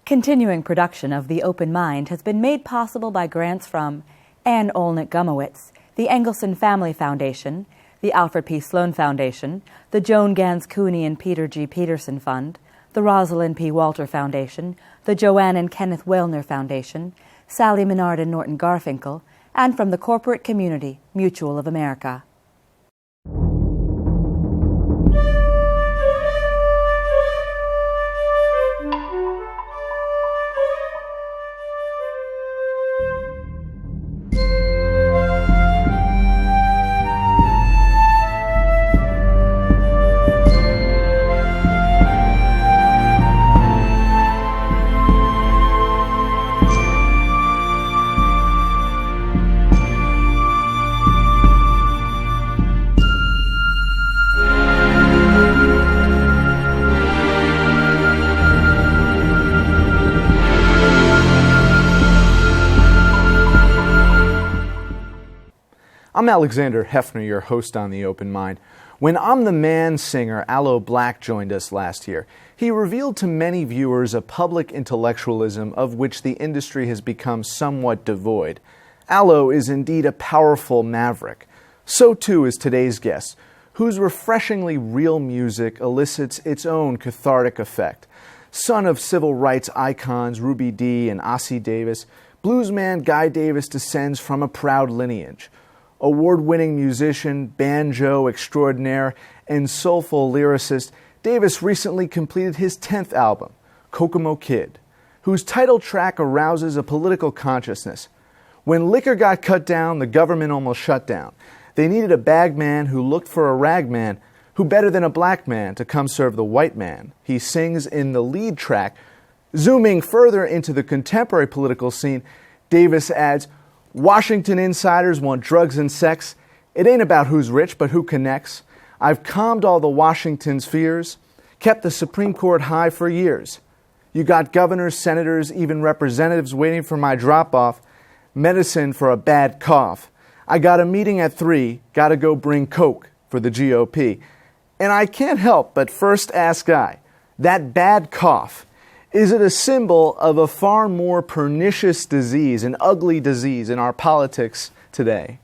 Continuing production of The Open Mind has been made possible by grants from Ann Olnick Gumowitz, the Engelson Family Foundation, the Alfred P. Sloan Foundation, the Joan Gans Cooney and Peter G. Peterson Fund, the Rosalind P. Walter Foundation, the Joanne and Kenneth Wellner Foundation, Sally Menard and Norton Garfinkel, and from the corporate community, Mutual of America. I'm Alexander Heffner, your host on The Open Mind. When I'm the Man singer Aloe Blacc joined us last year, he revealed to many viewers a public intellectualism of which the industry has become somewhat devoid. Aloe is indeed a powerful maverick. So too is today's guest, whose refreshingly real music elicits its own cathartic effect. Son of civil rights icons Ruby Dee and Ossie Davis, bluesman Guy Davis descends from a proud lineage. Award-winning musician, banjo extraordinaire, and soulful lyricist, Davis recently completed his 10th album, Kokomo Kidd, whose title track arouses a political consciousness. When liquor got cut down, the government almost shut down. They needed a bagman who looked for a ragman, who better than a black man to come serve the white man. He sings in the lead track. Zooming further into the contemporary political scene, Davis adds, Washington insiders want drugs and sex. It ain't about who's rich, but who connects. I've calmed all the Washington's fears, kept the Supreme Court high for years. You got governors, senators, even representatives waiting for my drop-off. Medicine for a bad cough. I got a meeting at 3, gotta go bring Coke for the GOP. And I can't help but first ask Guy, that bad cough, is it a symbol of a far more pernicious disease, an ugly disease in our politics today?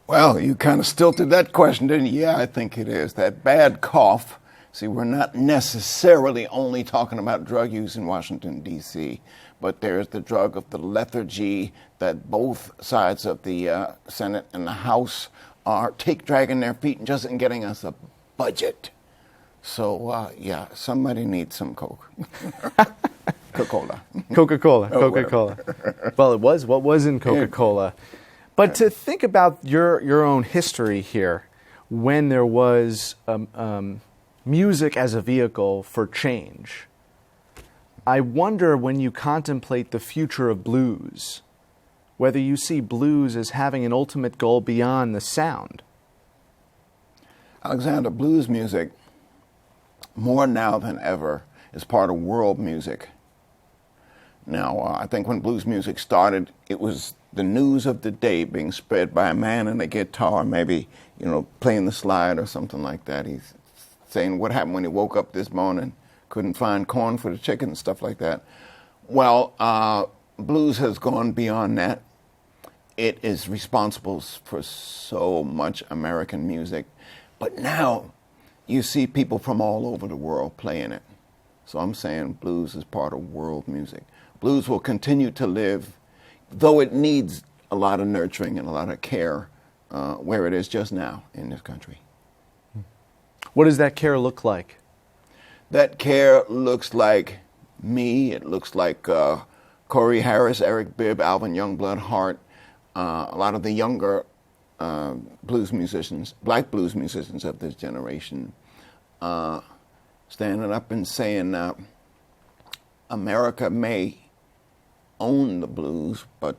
Well, you kind of stilted that question, didn't you? Yeah, I think it is. That bad cough. See, we're not necessarily only talking about drug use in Washington, D.C., but there's the drug of the lethargy that both sides of the Senate and the House are dragging their feet and just in getting us a budget. So, yeah, somebody needs some Coke. Coca-Cola. Coca-Cola. Coca-Cola. Well, what was in Coca-Cola. But to think about your own history here, when there was music as a vehicle for change, I wonder when you contemplate the future of blues, whether you see blues as having an ultimate goal beyond the sound. Alexander, blues music, more now than ever, is part of world music. Now, I think when blues music started, it was the news of the day being spread by a man in a guitar, maybe, playing the slide or something like that. He's saying what happened when he woke up this morning, couldn't find corn for the chicken and stuff like that. Well, blues has gone beyond that. It is responsible for so much American music. But now, you see people from all over the world playing it. So I'm saying blues is part of world music. Blues will continue to live, though it needs a lot of nurturing and a lot of care where it is just now in this country. What does that care look like? That care looks like me. It looks like Corey Harris, Eric Bibb, Alvin Youngblood Hart, a lot of the younger blues musicians, black blues musicians of this generation, standing up and saying, America may own the blues, but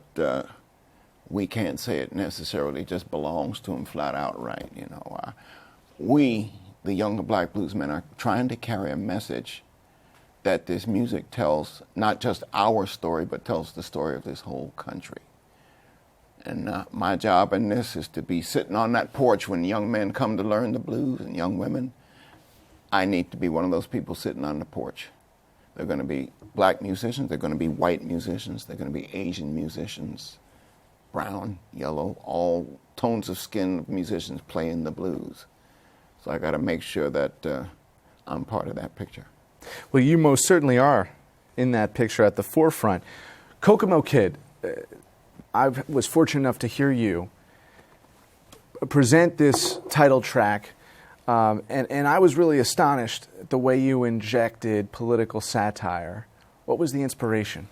we can't say it necessarily just belongs to them flat out right. We, the younger black bluesmen, are trying to carry a message that this music tells not just our story, but tells the story of this whole country. And my job in this is to be sitting on that porch when young men come to learn the blues and young women. I need to be one of those people sitting on the porch They're going to be black musicians. They're going to be white musicians. They're going to be Asian musicians, brown, yellow, all tones of skin of musicians playing the blues. So I got to make sure that I'm part of that picture. Well, you most certainly are in that picture at the forefront. Kokomo Kidd, I was fortunate enough to hear you present this title track, and I was really astonished at the way you injected political satire. What was the inspiration?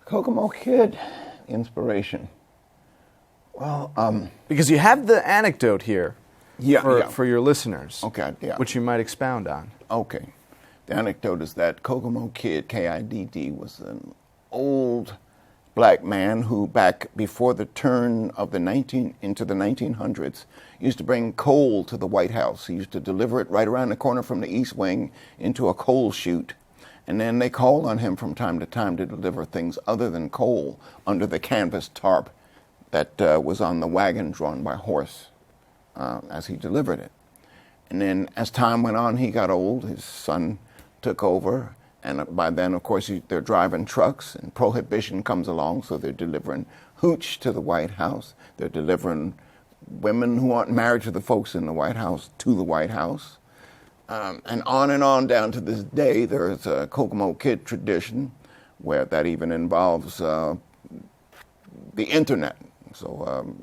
Kokomo Kidd, inspiration. Well, because you have the anecdote here yeah. for your listeners, Okay, yeah. which you might expound on. Okay. The anecdote is that Kokomo Kidd, K-I-D-D, was an old black man who, back before the turn of the 1900s, used to bring coal to the White House. He used to deliver it right around the corner from the East Wing into a coal chute. And then they called on him from time to time to deliver things other than coal under the canvas tarp that was on the wagon drawn by horse as he delivered it. And then as time went on, he got old. His son took over. And by then, of course, they're driving trucks, and Prohibition comes along, so they're delivering hooch to the White House. They're delivering women who aren't married to the folks in the White House to the White House. And on down to this day, there's a Kokomo Kidd tradition where that even involves the internet. So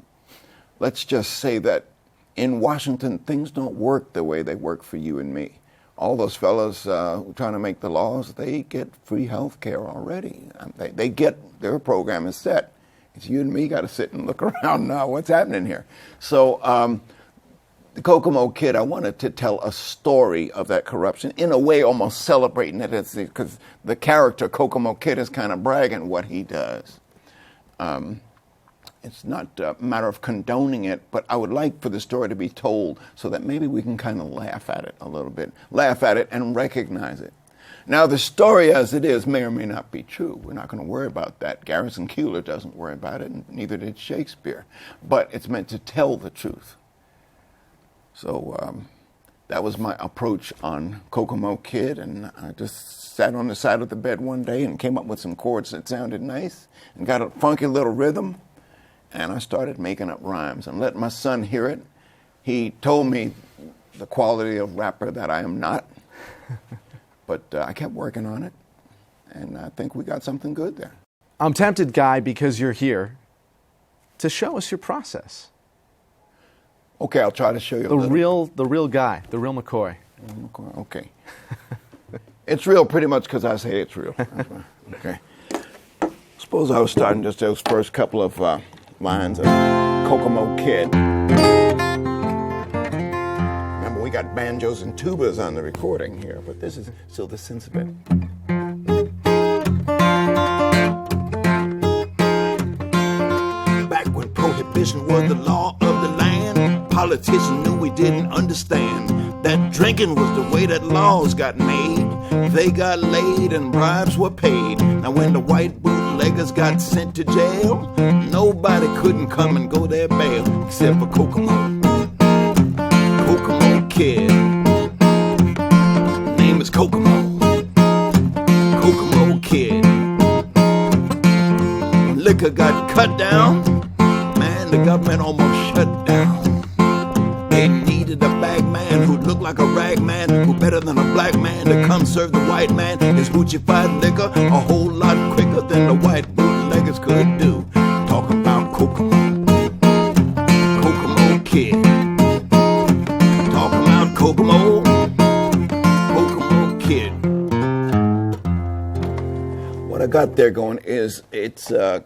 let's just say that in Washington, things don't work the way they work for you and me. All those fellas trying to make the laws, they get free health care already. They get, their program is set. It's you and me got to sit and look around now. What's happening here? So the Kokomo Kidd, I wanted to tell a story of that corruption, in a way almost celebrating it, because the character Kokomo Kidd is kind of bragging what he does. It's not a matter of condoning it, but I would like for the story to be told so that maybe we can kind of laugh at it a little bit, laugh at it and recognize it. Now, the story as it is may or may not be true. We're not going to worry about that. Garrison Keillor doesn't worry about it, and neither did Shakespeare. But it's meant to tell the truth. So that was my approach on Kokomo Kidd, and I just sat on the side of the bed one day and came up with some chords that sounded nice and got a funky little rhythm. And I started making up rhymes and let my son hear it. He told me the quality of rapper that I am not, but I kept working on it, and I think we got something good there. I'm tempted, Guy, because you're here, to show us your process. Okay, I'll try to show you the real Guy, the real McCoy. Okay. It's real pretty much because I say it's real. Okay. Suppose I was starting just those first couple of lines of Kokomo Kidd. Remember, we got banjos and tubas on the recording here, but this is still the sense of it. Back when Prohibition was the law of the land, politicians knew we didn't understand that drinking was the way that laws got made. They got laid and bribes were paid. Now when the white bootleggers got sent to jail, nobody couldn't come and go their bail except for Kokomo Kidd. Name is Kokomo Kidd. When liquor got cut down, man, the government almost shut down. They needed a bag man who looked like a rag man, who better than a black man to come serve the white man his hoochie-fied liquor a whole lot quicker than the white bootleggers could do. Talk about Kokomo Kidd. Talk about Kokomo Kidd. What I got there going is it's a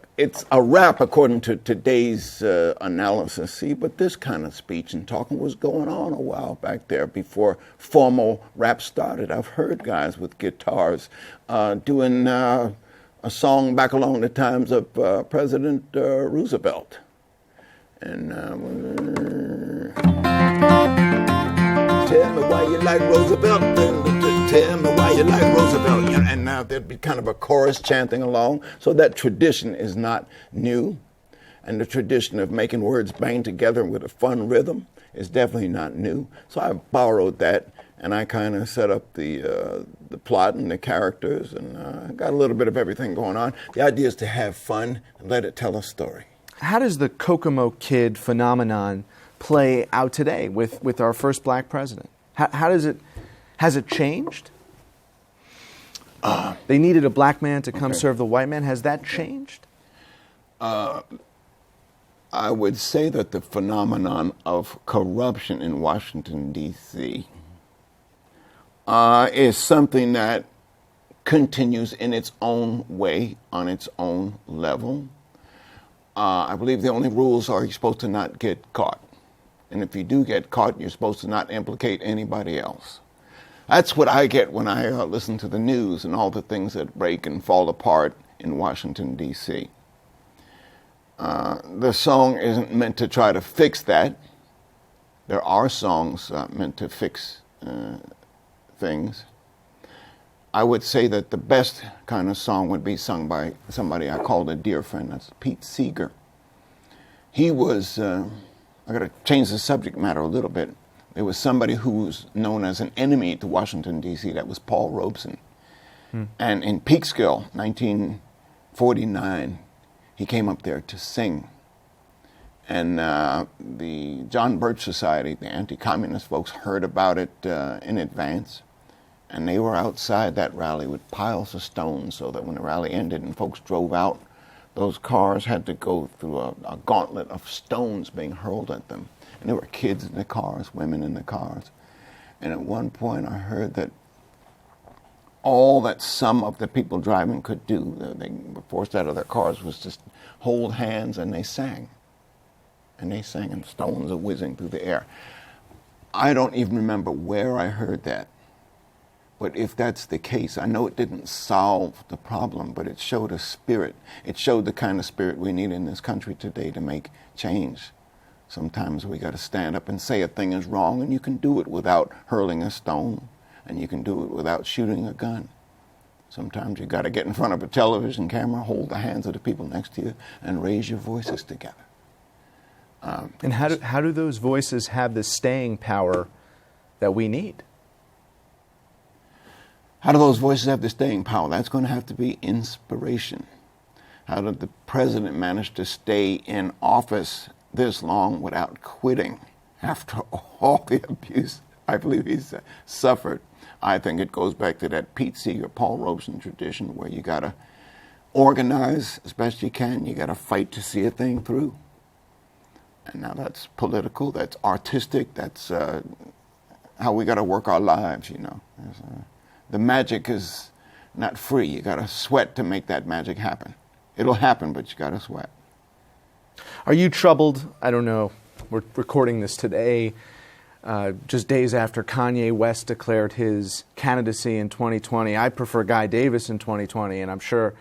rap according to today's analysis. See, but this kind of speech and talking was going on a while back there before formal rap started. I've heard guys with guitars doing a song back along the times of President Roosevelt. And tell me why you like Roosevelt. Tell me why you like Roosevelt. And now there'd be kind of a chorus chanting along. So that tradition is not new. And the tradition of making words bang together with a fun rhythm is definitely not new. So I borrowed that and I kind of set up the plot and the characters, and got a little bit of everything going on. The idea is to have fun and let it tell a story. How does the Kokomo Kidd phenomenon play out today with our first black president? Has it changed? They needed a black man to come serve the white man. Has that changed? I would say that the phenomenon of corruption in Washington, D.C. Is something that continues in its own way, on its own level. I believe the only rules are you're supposed to not get caught. And if you do get caught, you're supposed to not implicate anybody else. That's what I get when I listen to the news and all the things that break and fall apart in Washington, D.C. The song isn't meant to try to fix that. There are songs meant to fix things. I would say that the best kind of song would be sung by somebody I called a dear friend. That's Pete Seeger. He was, I got to change the subject matter a little bit. There was somebody who was known as an enemy to Washington, D.C. That was Paul Robeson. And in Peekskill, 1949, he came up there to sing. And the John Birch Society, the anti-communist folks, heard about it in advance. And they were outside that rally with piles of stones so that when the rally ended and folks drove out, those cars had to go through a gauntlet of stones being hurled at them. And there were kids in the cars, women in the cars. And at one point I heard that all that some of the people driving could do, they were forced out of their cars, was just hold hands, and they sang. And they sang, and stones are whizzing through the air. I don't even remember where I heard that. But if that's the case, I know it didn't solve the problem, but it showed a spirit. It showed the kind of spirit we need in this country today to make change. Sometimes we got to stand up and say a thing is wrong, and you can do it without hurling a stone, and you can do it without shooting a gun. Sometimes you got to get in front of a television camera, hold the hands of the people next to you, and raise your voices together. And how do those voices have the staying power that we need? How do those voices have the staying power? That's going to have to be inspiration. How did the president manage to stay in office this long without quitting after all the abuse I believe he's suffered? I think it goes back to that Pete Seeger, Paul Robeson tradition where you got to organize as best you can. You got to fight to see a thing through. And now that's political, that's artistic, that's how we got to work our lives, you know. The magic is not free. You got to sweat to make that magic happen. It'll happen, but you got to sweat. Are you troubled? I don't know. We're recording this today, just days after Kanye West declared his candidacy in 2020. I prefer Guy Davis in 2020, and I'm sure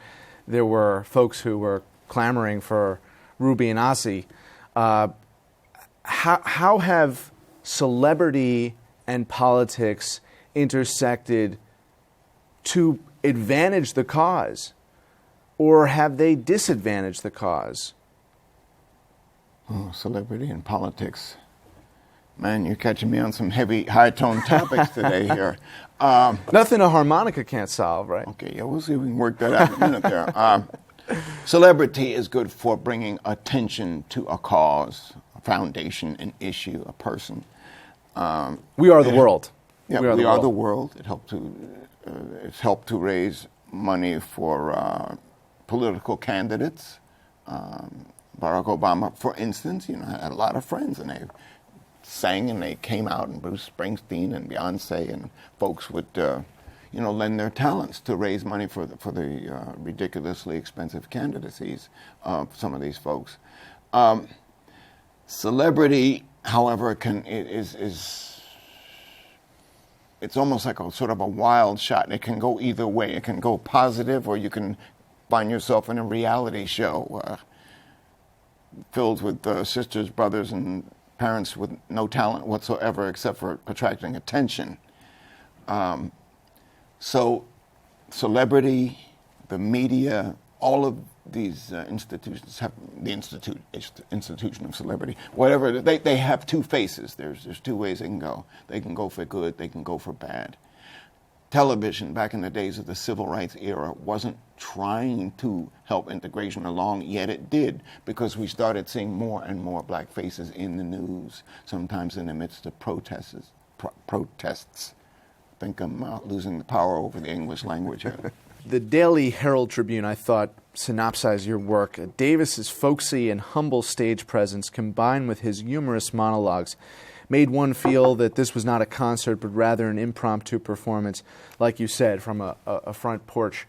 there were folks who were clamoring for Ruby and Ossie. How have celebrity and politics intersected to advantage the cause, or have they disadvantaged the cause? Oh, celebrity and politics. Man, you're catching me on some heavy, high-toned topics today here. Nothing a harmonica can't solve, right? Okay, yeah, we'll see if we can work that out in a minute there. Celebrity is good for bringing attention to a cause, a foundation, an issue, a person. We are the world. Yeah, we are the world. It's helped to raise money for political candidates. Barack Obama, for instance, had a lot of friends, and they sang and they came out, and Bruce Springsteen and Beyonce and folks would, lend their talents to raise money for the ridiculously expensive candidacies of some of these folks. Celebrity, however, it's almost like a sort of a wild shot. It can go either way. It can go positive, or you can find yourself in a reality show filled with sisters, brothers, and parents with no talent whatsoever except for attracting attention. So celebrity, the media, all of these institutions have the institution of celebrity, whatever. They have two faces. There's two ways they can go. They can go for good. They can go for bad. Television, back in the days of the civil rights era, wasn't trying to help integration along, yet it did, because we started seeing more and more black faces in the news, sometimes in the midst of protests. I think I'm losing the power over the English language here. The Daily Herald Tribune, I thought, synopsized your work. Davis's folksy and humble stage presence, combined with his humorous monologues, made one feel that this was not a concert, but rather an impromptu performance, like you said, from a front porch.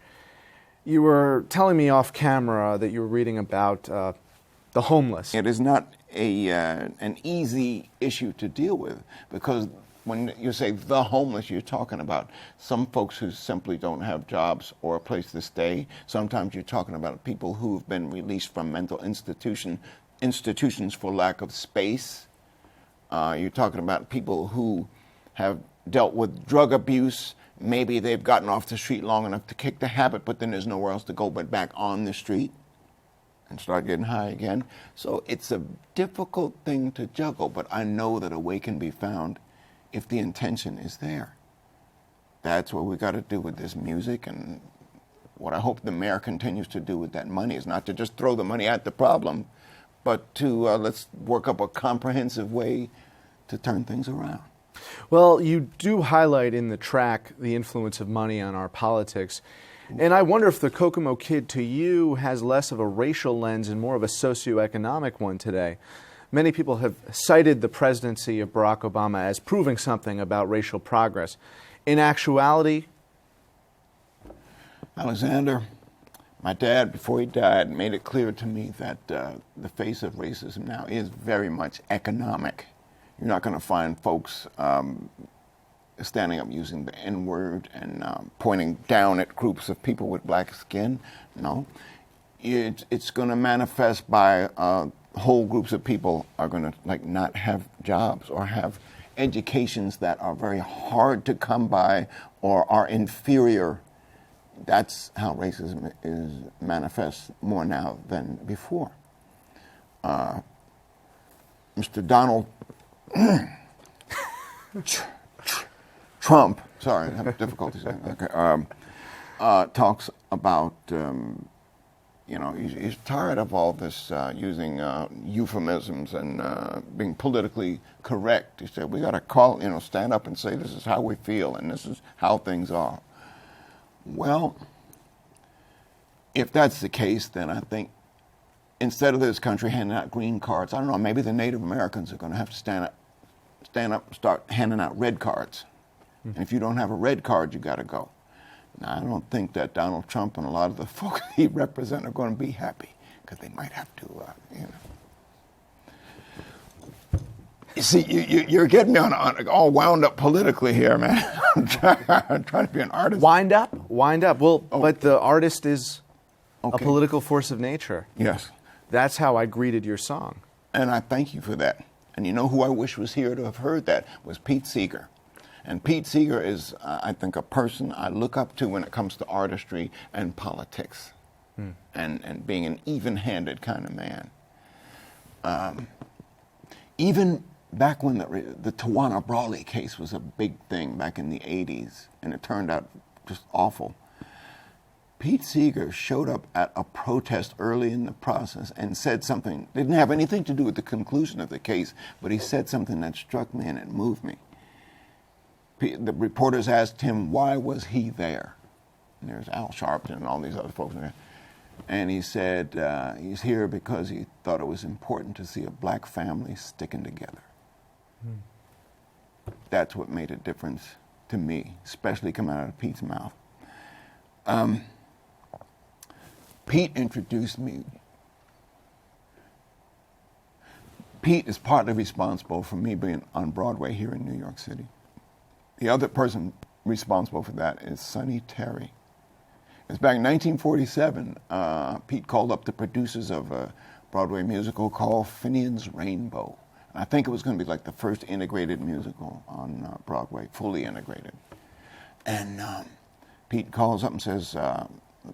You were telling me off camera that you were reading about the homeless. It is not an easy issue to deal with, because when you say the homeless, you're talking about some folks who simply don't have jobs or a place to stay. Sometimes you're talking about people who've been released from mental institutions for lack of space. You're talking about people who have dealt with drug abuse. Maybe they've gotten off the street long enough to kick the habit, but then there's nowhere else to go but back on the street and start getting high again. So it's a difficult thing to juggle, but I know that a way can be found if the intention is there. That's what we got to do with this music, and what I hope the mayor continues to do with that money is not to just throw the money at the problem, but to let's work up a comprehensive way to turn things around. Well, you do highlight in the track the influence of money on our politics, and I wonder if the Kokomo Kidd to you has less of a racial lens and more of a socioeconomic one today. Many people have cited the presidency of Barack Obama as proving something about racial progress. In actuality, Alexander, my dad, before he died, made it clear to me that the face of racism now is very much economic. You're not going to find folks standing up using the N-word and pointing down at groups of people with black skin. No. It's going to manifest by whole groups of people are going to not have jobs or have educations that are very hard to come by or are inferior. That's how racism is manifests more now than before. Mr. Donald Trump, sorry, I have difficulty saying that. Okay, talks about he's tired of all this using euphemisms and being politically correct. He said, we got to stand up and say this is how we feel and this is how things are. Well, if that's the case, then I think instead of this country handing out green cards, I don't know, maybe the Native Americans are going to have to stand up and start handing out red cards. Mm-hmm. And if you don't have a red card, you got to go. Now, I don't think that Donald Trump and a lot of the folks he represents are going to be happy, because they might have to, You see, you're getting me on all wound up politically here, man. I'm trying to be an artist. Wind up. Well, oh. But the artist is Okay. a political force of nature. Yes. That's how I greeted your song. And I thank you for that. And you know who I wish was here to have heard that was Pete Seeger. And Pete Seeger is, I think, a person I look up to when it comes to artistry and politics, and being an even-handed kind of man. Even back when the Tawana Brawley case was a big thing back in the 80s, and it turned out just awful, Pete Seeger showed up at a protest early in the process and said something, didn't have anything to do with the conclusion of the case, but he said something that struck me and it moved me. The reporters asked him, why was he there? And there's Al Sharpton and all these other folks in there. And he said he's here because he thought it was important to see a black family sticking together. That's what made a difference to me, especially coming out of Pete's mouth. Pete introduced me. Pete is partly responsible for me being on Broadway here in New York City. The other person responsible for that is Sonny Terry. It's back in 1947, Pete called up the producers of a Broadway musical called Finian's Rainbow. I think it was going to be like the first integrated musical on Broadway, fully integrated. And Pete calls up and says,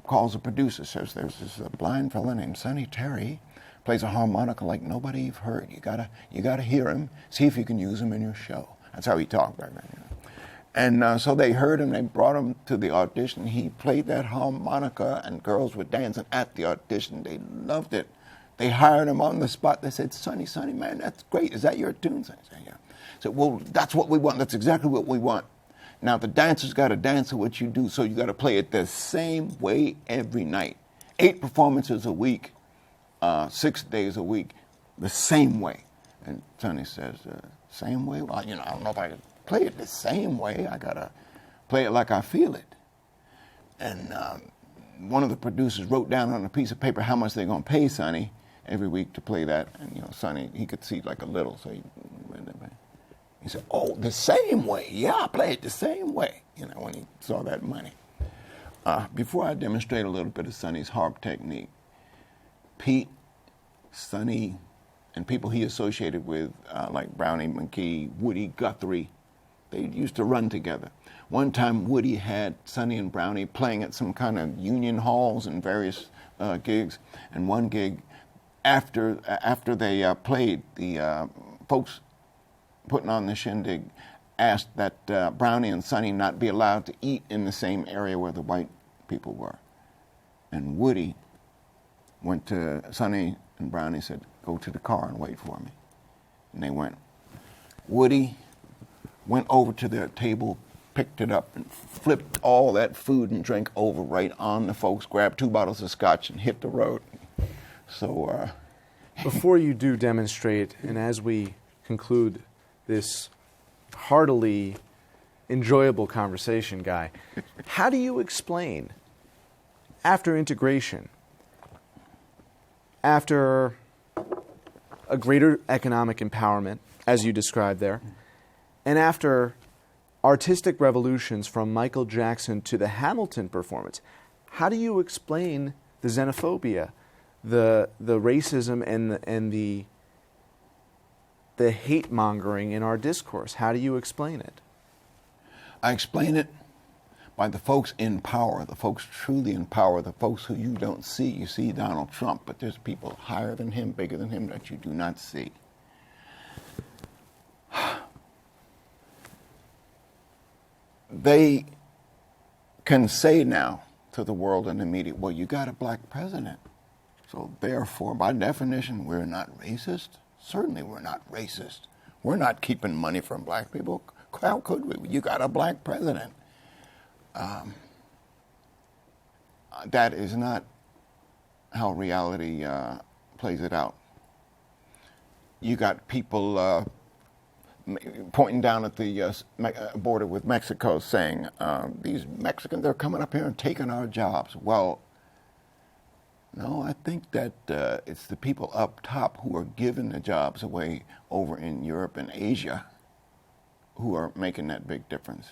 calls the producer, says there's this blind fella named Sonny Terry, plays a harmonica like nobody you've heard. You gotta hear him, see if you can use him in your show. That's how he talked back then. You know? And so they heard him, they brought him to the audition. He played that harmonica and girls were dancing at the audition. They loved it. They hired him on the spot. They said, Sonny, man, that's great. Is that your tune? I said, yeah. I said, well, that's what we want. That's exactly what we want. Now, the dancers got to dance to what you do, so you got to play it the same way every night. 8 performances a week, 6 days a week, the same way. And Sonny says, same way? Well, I don't know if I can play it the same way. I got to play it like I feel it. And one of the producers wrote down on a piece of paper how much they're going to pay Sonny every week to play that. And, Sonny, he could see like a little, so he said, oh, the same way. Yeah, I play it the same way, when he saw that money. Before I demonstrate a little bit of Sonny's harp technique, Pete, Sonny, and people he associated with, like Brownie McGee, Woody Guthrie, they used to run together. One time, Woody had Sonny and Brownie playing at some kind of union halls and various gigs. And one gig, after they played, the folks putting on the shindig asked that Brownie and Sonny not be allowed to eat in the same area where the white people were. And Woody went to Sonny and Brownie, said, go to the car and wait for me. And they went. Woody went over to their table, picked it up, and flipped all that food and drink over right on the folks, grabbed 2 bottles of scotch and hit the road. So before you do demonstrate, and as we conclude this heartily enjoyable conversation, Guy, how do you explain, after integration, after a greater economic empowerment, as you described there, and after artistic revolutions from Michael Jackson to the Hamilton performance, how do you explain the xenophobia, the racism, and the hate-mongering in our discourse? How do you explain it? I explain it by the folks in power, the folks truly in power, the folks who you don't see. You see Donald Trump, but there's people higher than him, bigger than him, that you do not see. They can say now to the world and the media, well, you got a black president. So therefore, by definition, we're not racist. Certainly we're not racist. We're not keeping money from black people. How could we? You got a black president. That is not how reality plays it out. You got people pointing down at the border with Mexico saying, these Mexicans, they're coming up here and taking our jobs. Well, no, I think that it's the people up top who are giving the jobs away over in Europe and Asia who are making that big difference.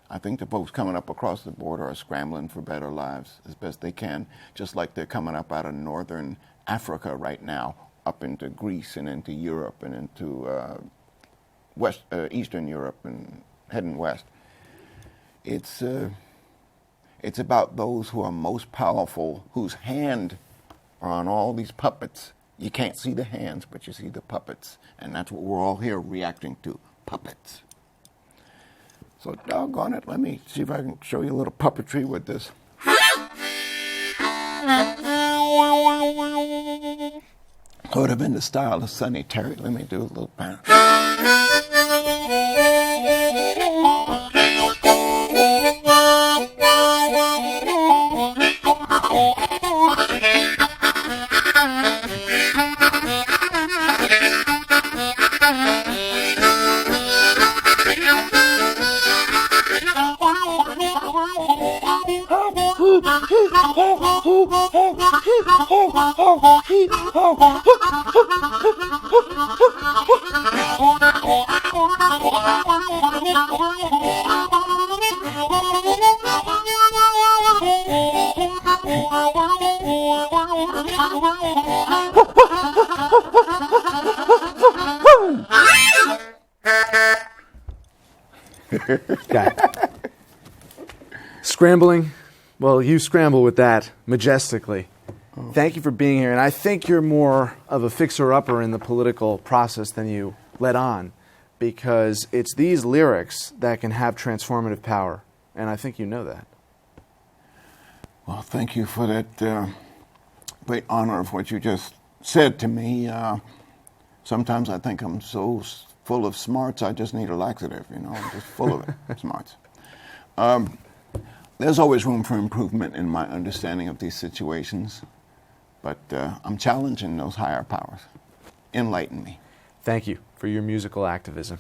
I think the folks coming up across the border are scrambling for better lives as best they can, just like they're coming up out of northern Africa right now, up into Greece and into Europe and into Eastern Europe and heading west. It's about those who are most powerful, whose hand are on all these puppets. You can't see the hands, but you see the puppets. And that's what we're all here reacting to, puppets. So doggone it, let me see if I can show you a little puppetry with this. It would have been the style of Sonny Terry. Let me do a little bit. Got it. Scrambling Well, you scramble with that majestically. Thank you for being here. And I think you're more of a fixer-upper in the political process than you let on, because it's these lyrics that can have transformative power. And I think you know that. Well, thank you for that great honor of what you just said to me. Sometimes I think I'm so full of smarts, I just need a laxative, I'm just full of it, smarts. There's always room for improvement in my understanding of these situations, but I'm challenging those higher powers. Enlighten me. Thank you for your musical activism.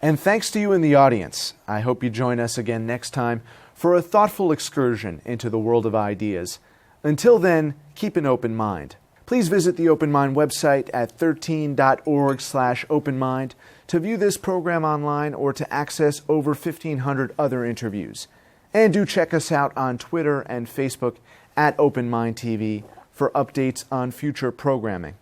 And thanks to you in the audience. I hope you join us again next time for a thoughtful excursion into the world of ideas. Until then, keep an open mind. Please visit the Open Mind website at 13.org/openmind to view this program online or to access over 1,500 other interviews. And do check us out on Twitter and Facebook at Open Mind TV for updates on future programming.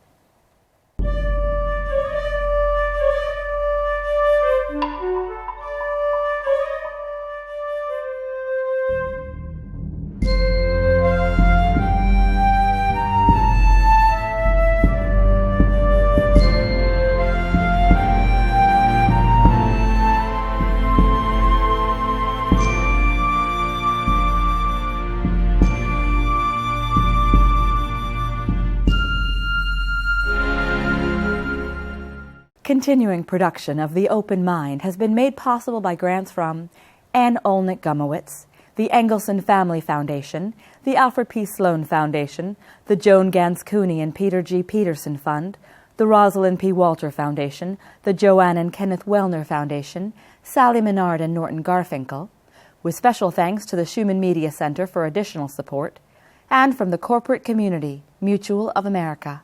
Continuing production of The Open Mind has been made possible by grants from Anne Olnick Gumowitz, the Engelson Family Foundation, the Alfred P. Sloan Foundation, the Joan Gans Cooney and Peter G. Peterson Fund, the Rosalind P. Walter Foundation, the Joanne and Kenneth Wellner Foundation, Sally Menard and Norton Garfinkel, with special thanks to the Schumann Media Center for additional support, and from the corporate community, Mutual of America.